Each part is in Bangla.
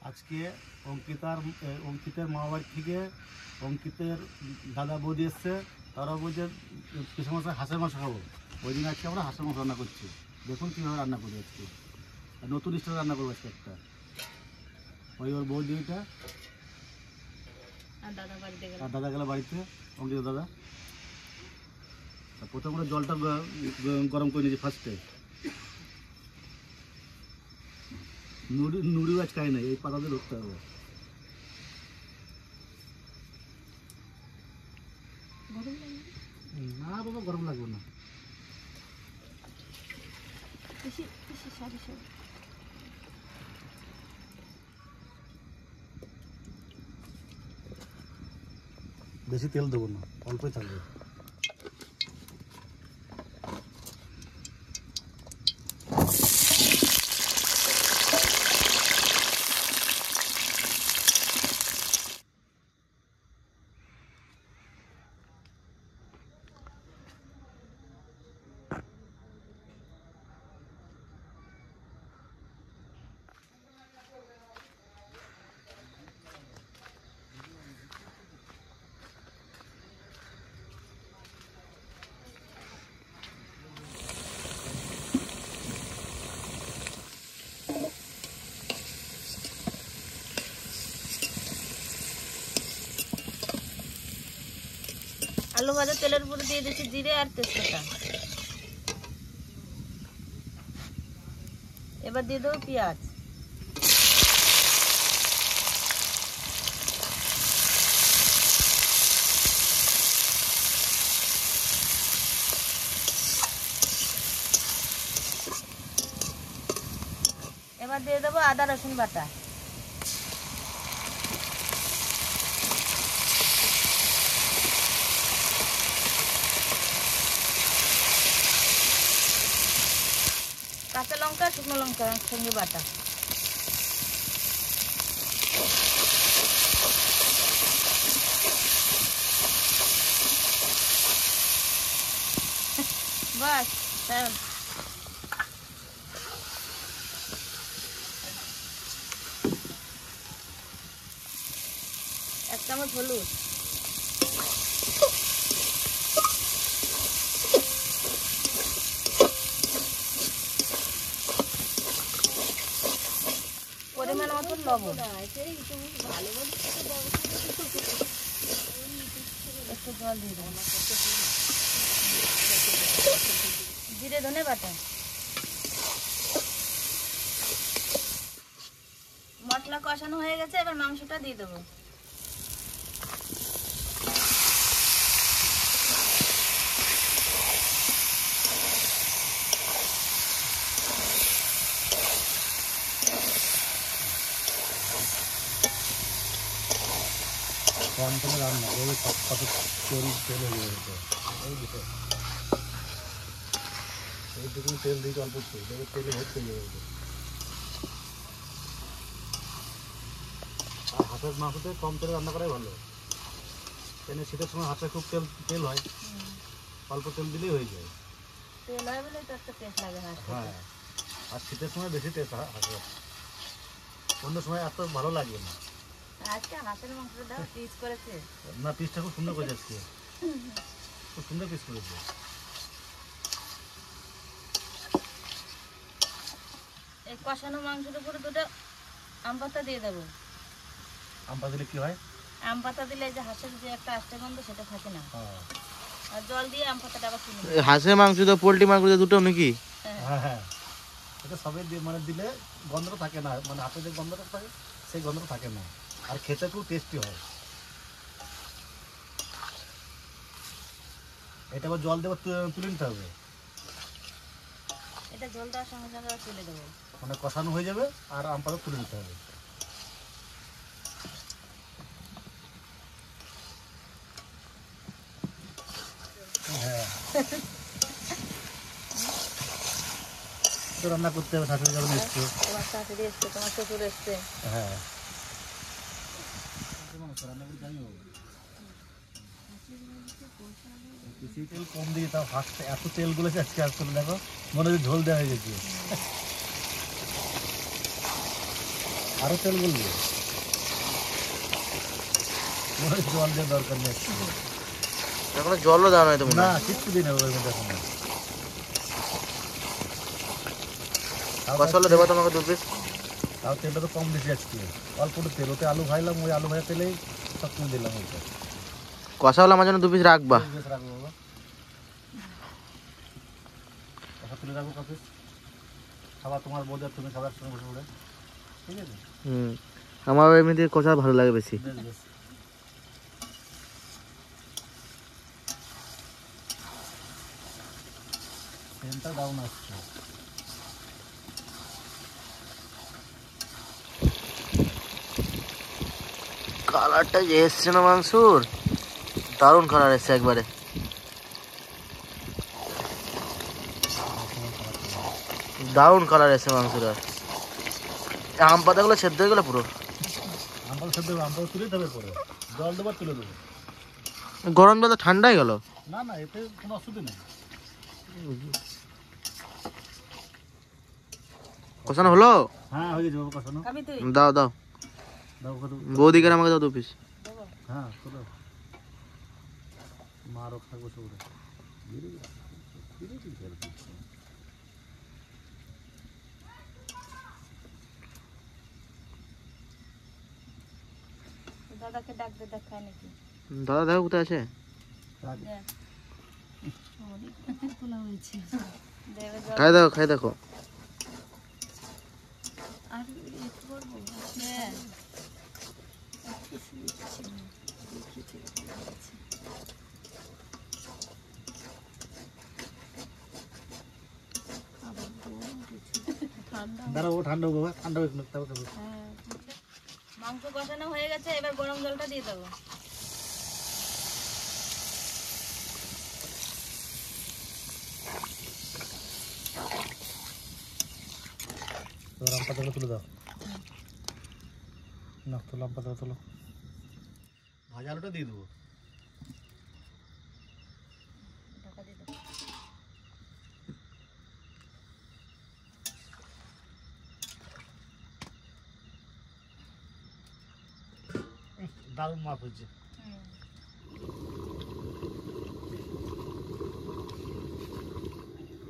আজকে অঙ্কিতের মা বাড়ি থেকে অঙ্কিতের দাদা বৌদি এসছে, তারা বলছে কিছু মাসে হাঁসের মাংস খাবো। ওই দিন আজকে আমরা হাঁসের মাংস রান্না করছি। দেখুন কীভাবে রান্না করি আজকে, নতুন স্টাইলে রান্না করবো আজকে একটা। ওই ওর বৌদি ওইটা, আর দাদা গেল বাড়িতে, অঙ্কিত দাদা। প্রথম করে জলটা গরম করে নিয়েছি ফার্স্টে। নুড়ি গাছ খাই না, এই পাতা দিয়ে ধরতে হবে। না বাবা, গরম লাগবে না। বেশি তেল দেবো না, অল্পই থাকবে। আলু ভাজা তেলের উপরে দিয়ে দিচ্ছি জিরে আর তেজপাতা। এবার দিয়ে দেবো পেঁয়াজ। এবার দিয়ে দেবো আদা রসুন বাটা। কাঁচা লঙ্কা শুকনো লঙ্কা সঙ্গে বাটা। বাস এক চামচ হলুদ, পরিমাণ মতো লবণ, একটু জল দিয়ে দেবো, জিরে ধনে বাটা। মশলা কষানো হয়ে গেছে, এবার মাংসটা দিয়ে দেবো। কম তেলে রান্না করবে, সব কত তেল হয়ে যেতে এই দিকে, এইটুকু তেল দিতে অল্প তেলে ভর্তি হয়ে যাবে। আর হাঁসের মাংসতে কম তেলে রান্না করাই ভালো, কেন শীতের সময় হাঁসে খুব তেল হয়, অল্প তেল দিলেই হয়ে যায়। তেল হয় বলে তো একটা টেস্ট লাগে হাঁস। হ্যাঁ, আর শীতের সময় বেশি টেস্ট হাঁসের, অন্য সময় এত ভালো লাগবে না। আজকে হাঁসের মাংসটা পিস করেছে না, পিসটা খুব সুন্দর করেছে আজকে, খুব সুন্দর পিস করেছে। এই কষানো মাংসের উপরে দুটো আম পাতা দিয়ে দেবো। আম পাতা দিলে কি হয়? আম পাতা দিলে যে হাঁসের যে একটা আষ্টে গন্ধ সেটা থাকে না, আর জল দিয়ে আম পাতাটা আবার তুলে। হাঁসের মাংস তো পোল্ট্রি মাংস দুটো নাকি? হ্যাঁ হ্যাঁ, এটা সবাই মানে দিলে গন্ধটা থাকে না, মানে হাতে যে গন্ধটা থাকে সেই গন্ধটা থাকে না, আর খেতে খুব টেস্টি হয়। এটা আবার জল দেওয়া তুলে নিতে হবে, এটা জল দেওয়ার সঙ্গে সঙ্গে তুলে দেবো, মানে কষানো হয়ে যাবে আর আম পাতা তুলে নিতে হবে। হ্যাঁ, তো রান্না করতে হবে, শাশুড়ি যখন এসছে। তোমার শাশুড়ি এসছে, তোমার শ্বশুর এসছে। হ্যাঁ, বেশি তেল কম দিয়ে তাও হাঁসটা এত তেল গুলেছে আজকে, আসলে দেখো মনে হচ্ছে ঝোল দেওয়া হয়ে গেছে। আরো তেল বলবি? জল দেওয়ার দরকার নেই। এখনো জলও দেওয়া নয় তো মনে না হয়। কিচ্ছু দিই না ওর মধ্যে এখন। কষা হলে দেবো তোমাকে 2 পিস। তাও তেলটা তো কম বেশি আজকে, অল্প একটু তেল। ওতে আলু ভাজলাম, ওই আলু ভাজা তেলেই সব তুলে দিলাম। ওইটা কষা হলে আমার জন্য 2 পিস রাখবা। বেশ রাখবো বাবা, কষা তুলে রাখবো কাপিস। খাবার তোমার বোঝা, তুমি খাবার সঙ্গে বসে পড়ে, ঠিক আছে? আমার এমনিতে কষা ভালো লাগে বেশি। বেশ বেশ। তেলটা ডাউন আসছে। কালারটা যে এসছে না মাংসুর, দারুণ কালার এসছে একবারে। দারুণ কালার এসছে মাংসুর। আর আম পাতাগুলো সেদ্ধ হয়ে গেলো পুরো। আমপাল সেদ্ধ, আমপাল তুলে দেবে পরে, জল দেবার তুলে দেবো। গরম জল তো ঠান্ডা হয়ে গেল। না না, এতে কোনো অসুবিধা নেই। কষানো হলো? হ্যাঁ হয়ে যাবে কষানো। খাবি তুই? দাও দাও, দাও কত। বৌদিকে আর আমাকে দাও 2 পিস। দেবো? হ্যাঁ চলো, মারও খাবো সবরে। দাদাকে ডাক দে, দেখ খায় নাকি। দাদা দেখো কোথায় আছে। দেখ। তোলা হয়েছে। দেবে জল। খাই দেখো, খাই দেখো। আর একটু করবো? হ্যাঁ। দাঁড়াও, ও ঠান্ডা হোক বাবা, ঠান্ডা হোক, তাও খাবো। হ্যাঁ। মাংস কষানো হয়ে গেছে, এবার গরম জলটা দিয়ে দেবো। এবার আম পাতাগুলো তুলে দাও। না তোলো, আম পাতাগুলো তোলো। ভাজা আলুটা দিয়ে দেবো। ঢাকা দিয়ে দেবো। দারুণ মাপ হয়েছে।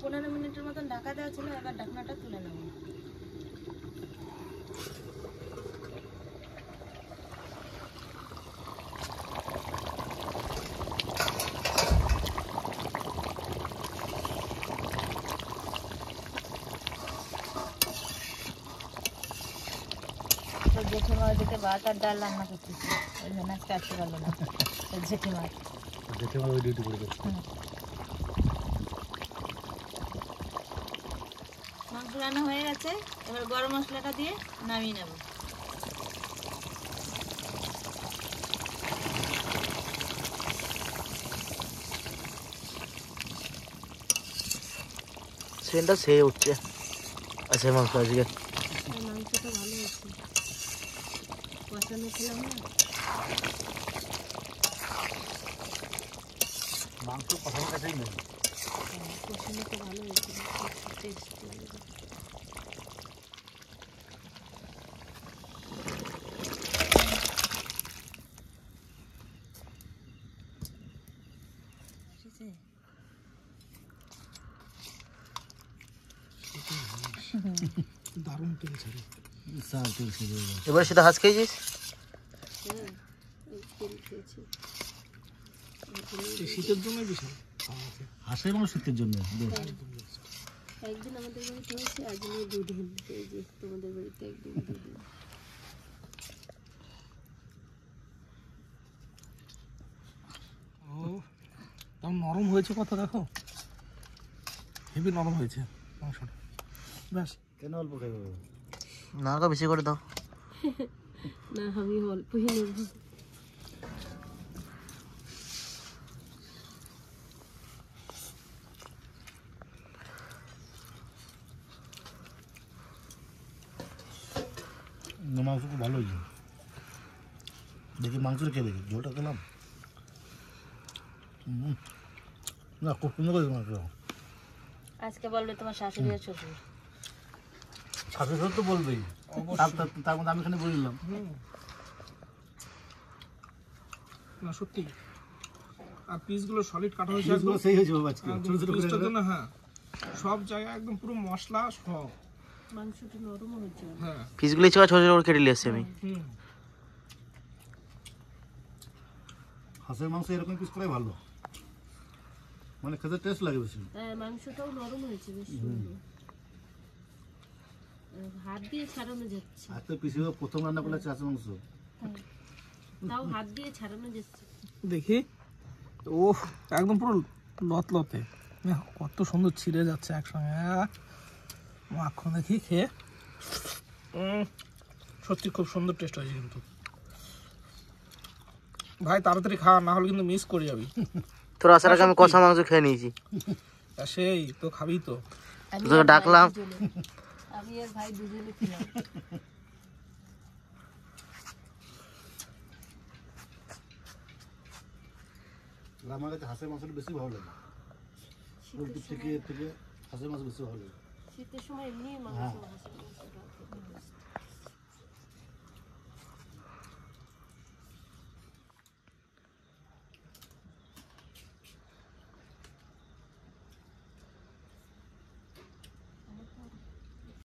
15 মিনিটের মতন ঢাকা দেওয়া ছিল, এবার ঢাকনাটা তুলে নেবো। তো জেঠিমা ওইদিকে ভাত আর ডাল রান্না করতেছে, ওই জন্য আজকে আসতে পারলো না। তো জেঠিমা জেঠিমা ওই ডিউটি করে দিচ্ছে। মাংস রান্না হয়ে গেছে, এবার গরম মশলাটা দিয়ে নামিয়ে নেব। সেন্টটা সে উঠছে। আচ্ছা মাংস আজকে মাংসটা ভালো হয়েছে, কষানো খেলাম না। মাংস কষানো কাছেই নেই। কষানোটা ভালো হয়েছে, টেস্ট লাগে। দারুণ তেল ছেড়ে, বিশাল তেল ছেড়ে। এবার সেটা হাঁস খেয়েছিস? শীতের জন্য বিশাল হাঁসের মাংস, শীতের জন্য একদিন আমাদের বাড়িতে হয়েছে, একদিন 2 দিন, এই যে তোমাদের বাড়িতে একদিন 2 দিন। তাও নরম হয়েছে কত, দেখো হেভি নরম হয়েছে মাংসটা। ব্যাস, কেন অল্প খাইবে? না আরো বেশি করে দাও। না আমি অল্পই নেব। মাংস খুব ভালো হয়েছে। দেখি মাংসটা খেয়ে দেখি, ঝোলটা খেলাম না, খুব সুন্দর করেছে মাংস। আজকে বলবে তোমার শাশুড়ি আর শ্বশুর। শাশুড়ি তো বলবেই। তার মধ্যে আমি এখানে বললাম না সত্যি। আর পিসগুলো সলিড কাটা হয়েছে জিনিসগুলো একদম। সেই হয়েছে বাবা আজকে একদম ছোট ছোট করে পিসটার জন্য হ্যাঁ সব জায়গায় একদম পুরো মশলা সব। মাংসটা নরম হয়েছে। হ্যাঁ পিসগুলো ইচ্ছে করে ছোট ছোট করে কেটে নিয়ে এসছি আমি। হুম হাঁসের মাংস এরকম পিস করাই ভালো, মানে খেতে টেস্ট লাগে বেশি। হ্যাঁ মাংসটাও নরম হয়েছে বেশ সুন্দর। হাত দিয়ে ছাড়ানো যাচ্ছে, আজকে পিসি প্রথম রান্না করলে হাঁসের মাংস। তাও হাত দিয়ে ছাড়ানো যাচ্ছে। দেখি ও একদম পুরো লতলতে, কত সুন্দর ছিঁড়ে যাচ্ছে একসঙ্গে। মাখন দেখি খেয়ে সত্যি খুব সুন্দর টেস্ট হয়েছে কিন্তু। ভাই তাড়াতাড়ি খা, না হলে কিন্তু মিস করে যাবি। তোর আসার আগে আমি কষা মাংস খেয়ে নিয়েছি। তা সেই তো খাবি তো। তোকে ডাকলাম। আমি আর ভাই দুজনে ছিলাম। আমার কাছে হাঁসের মাংসটা বেশি ভালো লাগে, পোলট্রির থেকে এর থেকে হাঁসের মাংস বেশি ভালো লাগে। শীতের সময় এমনি মাংস হ্যাঁ। হাঁসের মাংসটা